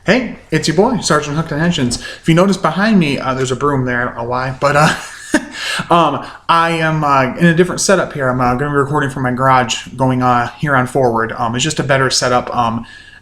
Hey, it's your boy, Sergeant Hooked on Henshin's. If you notice behind me, there's a broom there. I don't know why, but I am in a different setup here. I'm going to be recording from my garage going here on forward. It's just a better setup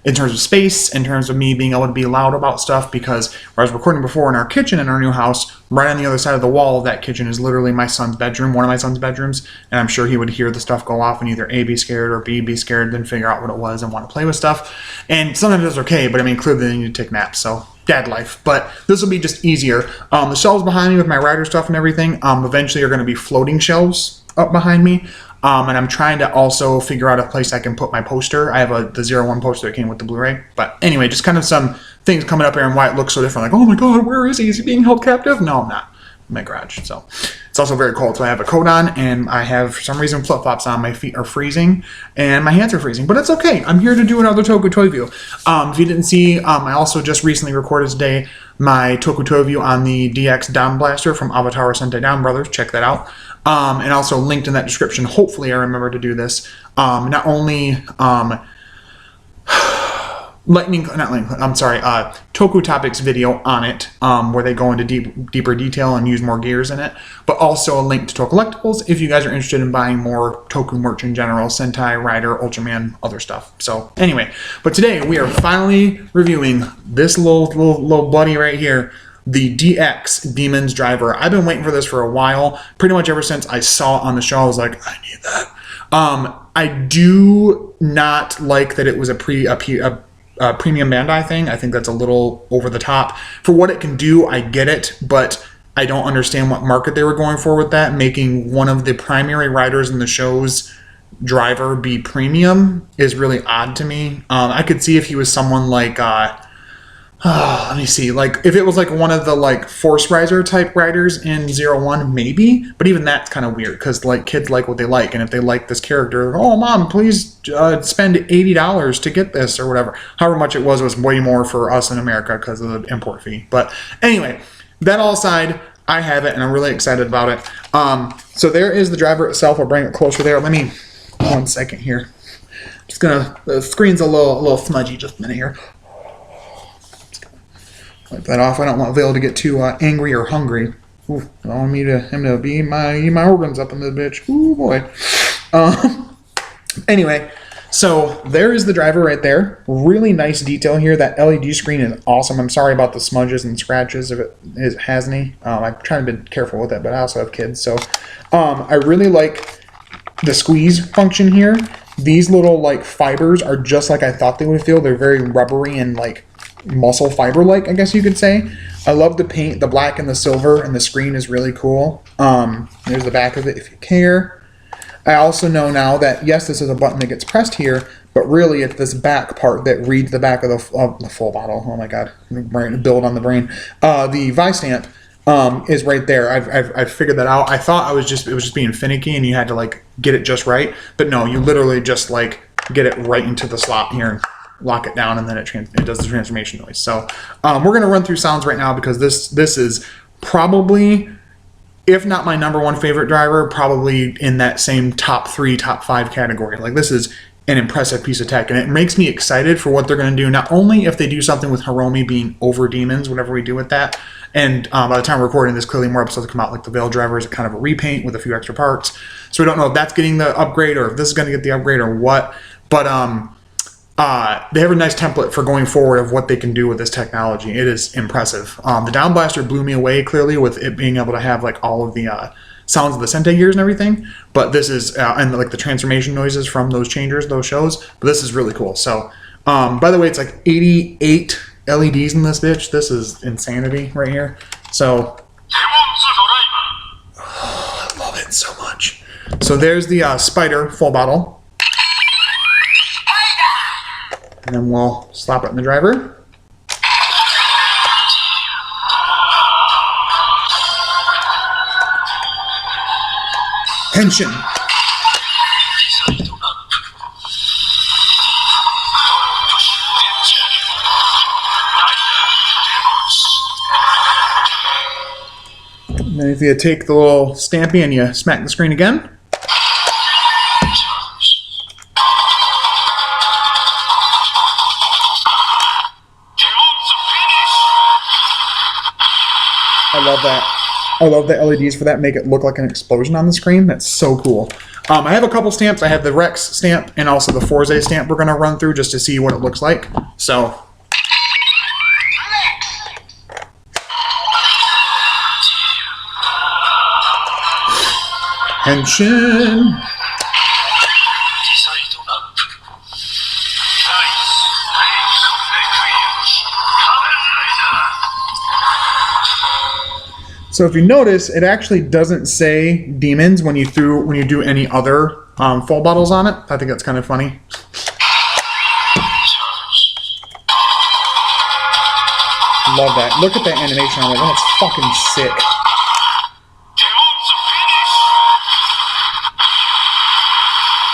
in terms of space, in terms of me being able to be loud about stuff, because where I was recording before in our kitchen in our new house, right on the other side of the wall of that kitchen is literally my son's bedroom, one of my son's bedrooms, and I'm sure he would hear the stuff go off and either A, be scared, or B, be scared, then figure out what it was and want to play with stuff. And sometimes it's okay, but I mean, clearly they need to take naps, so dad life. But this will be just easier. The shelves behind me with my rider stuff and everything, eventually are going to be floating shelves up behind me. And I'm trying to also figure out a place I can put my poster. I have the 01 poster that came with the Blu-ray. But anyway, just kind of some things coming up here and why it looks so different. Like, oh my god, where is he? Is he being held captive? No, I'm not. In my garage. So it's also very cold. So I have a coat on and I have, for some reason, flip-flops on. My feet are freezing and my hands are freezing. But it's okay. I'm here to do another Toku toy view. If you didn't see, I also just recently recorded today my Toku toy view on the DX Down Blaster from Avatar Sentai Down Brothers. Check that out. And also linked in that description. Hopefully I remember to do this. Not only Toku Topics video on it, where they go into deeper detail and use more gears in it, but also a link to Tokullectibles if you guys are interested in buying more Toku merch in general, Sentai, Rider, Ultraman, other stuff. So anyway, but today we are finally reviewing this little buddy right here, the DX Demons Driver. I've been waiting for this for a while, pretty much ever since I saw it on the show. I was like, I need that. I do not like that it was a premium Bandai thing. I think that's a little over the top. For what it can do, I get it, but I don't understand what market they were going for with that. Making one of the primary riders in the show's driver be premium is really odd to me. I could see if he was someone like... let me see, like if it was like one of the like Force Riser type riders in 01, maybe, but even that's kind of weird because like kids like what they like, and if they like this character, oh mom, please spend $80 to get this or whatever. However much it was way more for us in America because of the import fee. But anyway, that all aside, I have it and I'm really excited about it. So there is the driver itself. I'll bring it closer there. Let me 1 second here. Just gonna, the screen's a little smudgy. Just a minute here. Wipe that off. I don't want Vale to get too angry or hungry. Ooh, I don't want him to be my organs up in the bitch. Ooh boy. Anyway, so there is the driver right there. Really nice detail here. That LED screen is awesome. I'm sorry about the smudges and scratches if it has any. I'm trying to be careful with it, but I also have kids, so I really like the squeeze function here. These little like fibers are just like I thought they would feel. They're very rubbery and like muscle fiber like, I guess you could say. I love the paint, the black and the silver, and the screen is really cool. There's the back of it if you care. I also know now that yes, this is a button that gets pressed here, but really it's this back part that reads the back of the full bottle. Oh my god, build on the brain. The Vice stamp is right there. I've figured that out. I thought it was just being finicky and you had to like get it just right, but no, you literally just like get it right into the slot here and lock it down, and then it does the transformation noise. So we're going to run through sounds right now because this is probably, if not my #1 favorite driver, probably in that same top 3, top 5 category. Like this is an impressive piece of tech, and it makes me excited for what they're going to do. Not only if they do something with Hiromi being over demons, whatever we do with that, and by the time we're recording this, clearly more episodes come out, like the Veil driver is kind of a repaint with a few extra parts. So we don't know if that's getting the upgrade or if this is going to get the upgrade or what, but they have a nice template for going forward of what they can do with this technology. It is impressive. The Down Blaster blew me away clearly with it being able to have like all of the sounds of the Sentai gears and everything. But this is, and like the transformation noises from those changers, those shows. But this is really cool. So, by the way, it's like 88 LEDs in this bitch. This is insanity right here. So, oh, I love it so much. So there's the Spider full bottle. And then we'll slap it in the driver. Henshin. And then if you take the little stampy and you smack the screen again. I love that. I love the LEDs for that. Make it look like an explosion on the screen. That's so cool. I have a couple stamps. I have the Rex stamp and also the Forze stamp we're going to run through just to see what it looks like. So... Henshin. So if you notice, it actually doesn't say demons when you do any other full bottles on it. I think that's kind of funny. Love that. Look at that animation on it. That's fucking sick.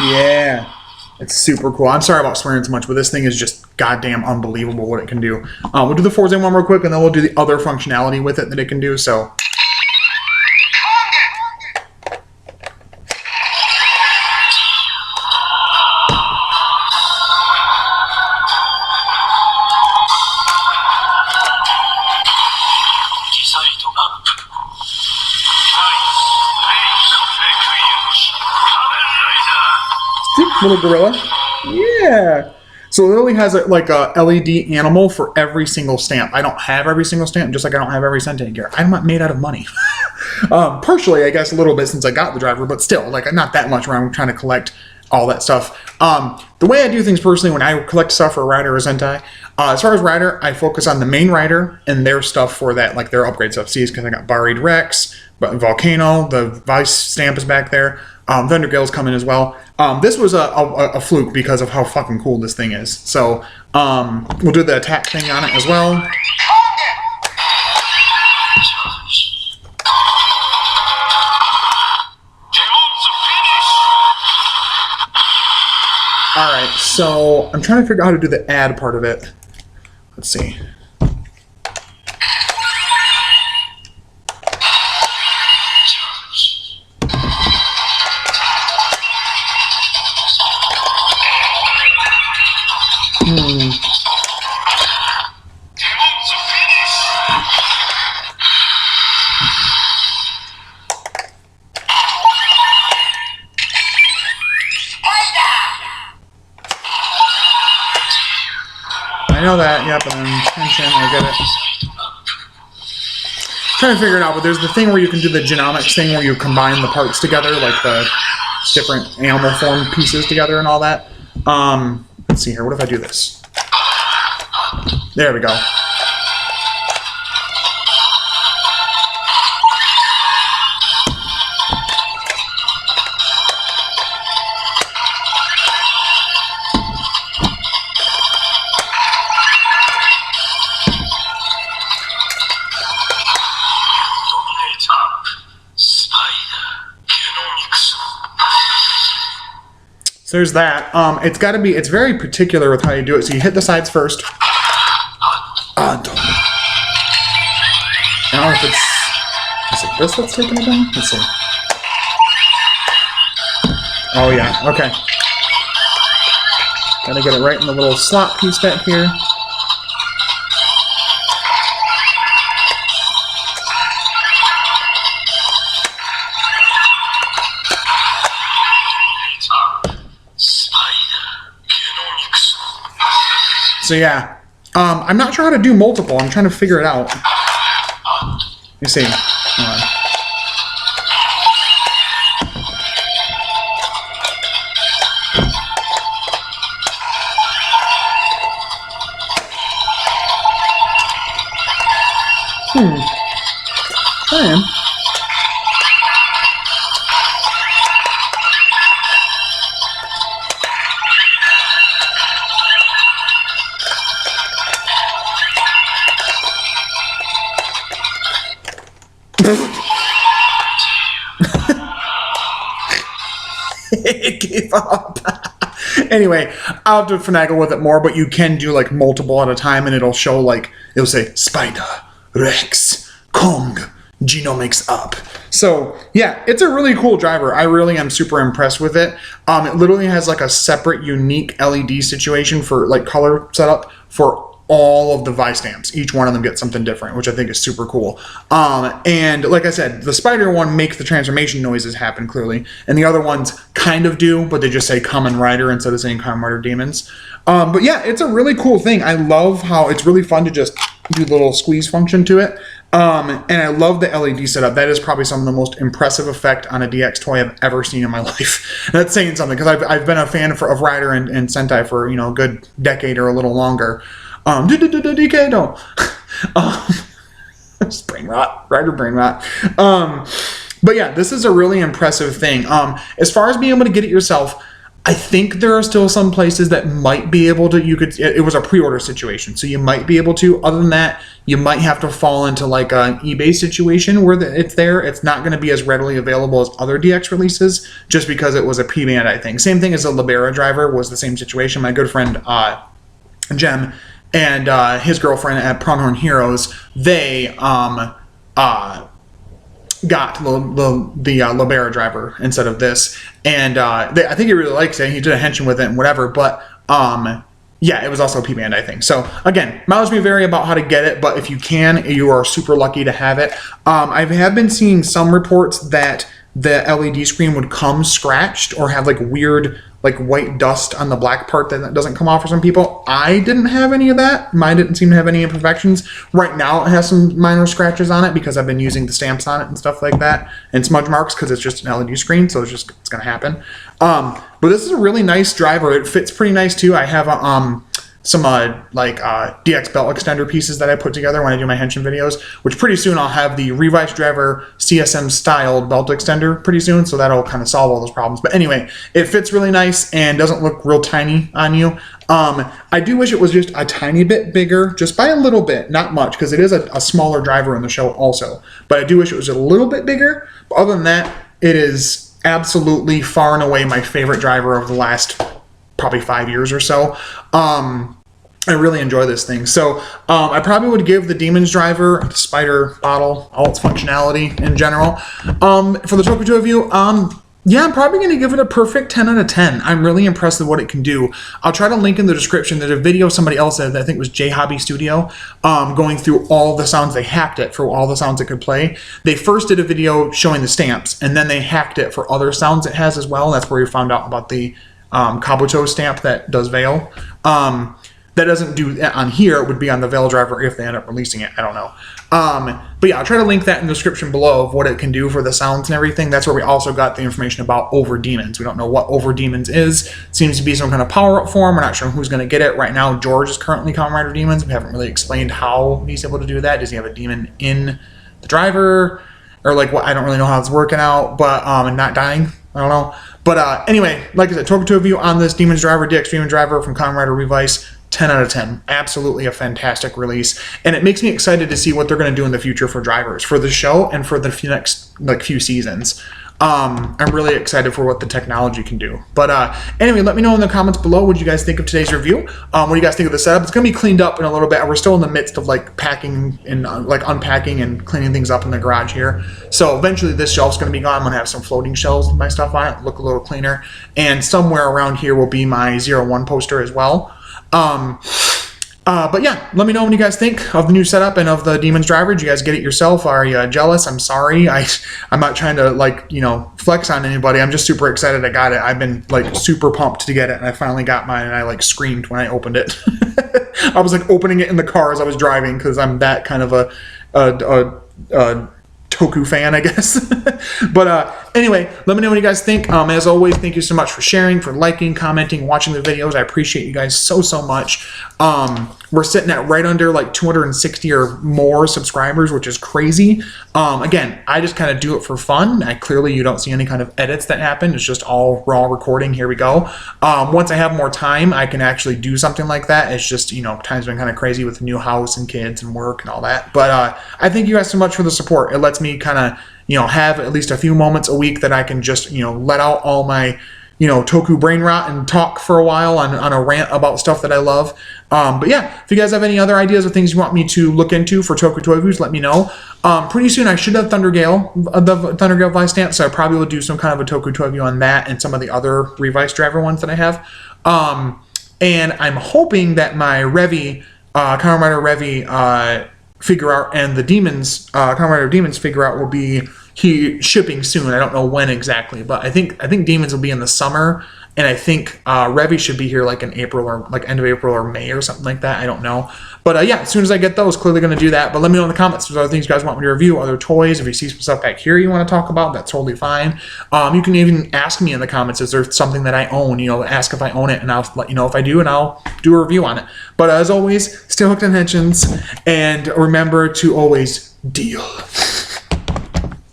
Yeah. It's super cool. I'm sorry about swearing so much, but this thing is just goddamn unbelievable what it can do. We'll do the Forze one real quick, and then we'll do the other functionality with it that it can do. So... Little gorilla. Yeah. So it literally has a LED animal for every single stamp. I don't have every single stamp, just like I don't have every Sentai gear. I'm not made out of money. Partially, I guess, a little bit since I got the driver, but still, like, not that much around trying to collect all that stuff. The way I do things personally when I collect stuff for a rider or Sentai, as far as rider, I focus on the main rider and their stuff for that, like their upgrade stuff. See, because I got Buried Rex, Volcano, the Vice stamp is back there. Thundergale's coming as well. This was a fluke because of how fucking cool this thing is. So we'll do the attack thing on it as well. Alright, so I'm trying to figure out how to do the add part of it. Let's see. I know that, yep, and then tension, I get it. Trying to figure it out, but there's the thing where you can do the genomics thing where you combine the parts together, like the different animal form pieces together and all that. Let's see here, what if I do this? There we go. So there's that. It's very particular with how you do it. So you hit the sides first. I don't know if is it this that's taking it down? Let's see. Oh yeah, okay. Gotta get it right in the little slot piece back here. So yeah, I'm not sure how to do multiple. I'm trying to figure it out. Let me see. Trying. It gave up. Anyway, I'll have to finagle with it more, but you can do like multiple at a time and it'll show like, it'll say Spider, Rex, Kong, Genomics up. So yeah, it's a really cool driver. I really am super impressed with it. It literally has like a separate unique LED situation for like color setup for all of the Vice stamps. Each one of them gets something different, which I think is super cool. And like I said, the spider one makes the transformation noises happen clearly, and the other ones kind of do, but they just say Kamen Rider instead of saying Kamen Rider Demons. But yeah, it's a really cool thing. I love how it's really fun to just do the little squeeze function to it. And I love the LED setup. That is probably some of the most impressive effect on a DX toy I've ever seen in my life. That's saying something, because I've been a fan of Rider and Sentai for, you know, a good decade or a little longer. DK, no. Brain rot. Rider brain rot. But yeah, this is a really impressive thing. As far as being able to get it yourself, I think there are still some places that might be able to, it was a pre-order situation, so you might be able to. Other than that, you might have to fall into like an eBay situation where it's there. It's not going to be as readily available as other DX releases, just because it was a P-Bandai thing. Same thing as the Libera driver was the same situation. My good friend Jem and his girlfriend at Pronghorn Heroes, they got the Libera driver instead of this, and I think he really likes it. He did a henshin with it and whatever, but yeah, it was also a P-Bandai thing. So again, mileage may vary about how to get it, but if you can, you are super lucky to have it. I have been seeing some reports that the LED screen would come scratched or have like weird like white dust on the black part that doesn't come off for some people. I didn't have any of that. Mine didn't seem to have any imperfections. Right now it has some minor scratches on it because I've been using the stamps on it and stuff like that, and smudge marks because it's just an LED screen, so it's gonna happen. But this is a really nice driver. It fits pretty nice too. I have some DX belt extender pieces that I put together when I do my henshin videos, which pretty soon I'll have the Revice driver CSM styled belt extender pretty soon, so that'll kind of solve all those problems. But anyway, it fits really nice and doesn't look real tiny on you. I do wish it was just a tiny bit bigger, just by a little bit, not much, because it is a smaller driver in the show also. But I do wish it was a little bit bigger. But other than that, it is absolutely far and away my favorite driver of the last probably 5 years or so. I really enjoy this thing. So I probably would give the Demons driver, the Spider bottle, all its functionality in general. For the Toku review, yeah, I'm probably going to give it a perfect 10 out of 10. I'm really impressed with what it can do. I'll try to link in the description. There's a video somebody else did, I think it was J Hobby Studio, going through all the sounds. They hacked it for all the sounds it could play. They first did a video showing the stamps, and then they hacked it for other sounds it has as well. That's where we found out about the Kabuto stamp that does Veil. That doesn't do that on here. It would be on the Veil driver if they end up releasing it. I don't know. But yeah, I'll try to link that in the description below of what it can do for the sounds and everything. That's where we also got the information about Over Demons. We don't know what Over Demons is. It seems to be some kind of power-up form. We're not sure who's going to get it. Right now, George is currently Kamen Rider Demons. We haven't really explained how he's able to do that. Does he have a demon in the driver? Or like what? I don't really know how it's working out, but and not dying. I don't know. But anyway, like I said, Toku review on this Demons driver, DX Demon driver from Kamen Rider Revice. 10 out of 10. Absolutely a fantastic release. And it makes me excited to see what they're going to do in the future for drivers, for the show and for the next few seasons. I'm really excited for what the technology can do. But anyway, let me know in the comments below what you guys think of today's review. What do you guys think of the setup? It's going to be cleaned up in a little bit. We're still in the midst of like packing and like unpacking and cleaning things up in the garage here. So eventually this shelf's going to be gone. I'm going to have some floating shelves with my stuff on it, look a little cleaner. And somewhere around here will be my 01 poster as well. But yeah, let me know what you guys think of the new setup and of the Demons driver. Did you guys get it yourself? Are you jealous? I'm sorry. I'm not trying to flex on anybody. I'm just super excited I got it. I've been super pumped to get it, and I finally got mine, and I screamed when I opened it. I was opening it in the car as I was driving because I'm that kind of a Toku fan, I guess. But anyway, let me know what you guys think. As always, thank you so much for sharing, for liking, commenting, watching the videos. I appreciate you guys so much. We're sitting at right under 260 or more subscribers, which is crazy. Again, I just kind of do it for fun. Clearly you don't see any kind of edits that happen. It's just all raw recording. Here we go. Once I have more time, I can actually do something like that. It's just, time's been kind of crazy with the new house and kids and work and all that. But I thank you guys so much for the support. It lets me kind of, have at least a few moments a week that I can just, let out all my, Toku brain rot and talk for a while on a rant about stuff that I love. But yeah, if you guys have any other ideas or things you want me to look into for Toku toy reviews, let me know. Pretty soon I should have the Thundergale Vice stamp, so I probably will do some kind of a Toku toy review on that and some of the other Revice driver ones that I have. And I'm hoping that my Revi Kamen Rider Revi figure out and the Demons, Kamen Rider Demons figure out will be shipping soon. I don't know when exactly, but I think Demons will be in the summer, and I think Revi should be here like in April or like end of April or May or something like that. I don't know, but yeah, as soon as I get those, clearly going to do that. But let me know in the comments if there's other things you guys want me to review, other toys. If you see some stuff back here you want to talk about, that's totally fine. You can even ask me in the comments, is there something that I own? You know, ask if I own it, and I'll let you know if I do, and I'll do a review on it. But as always, stay hooked on Henshin's, and remember to always deal.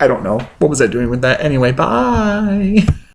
I don't know. What was I doing with that? Anyway, bye.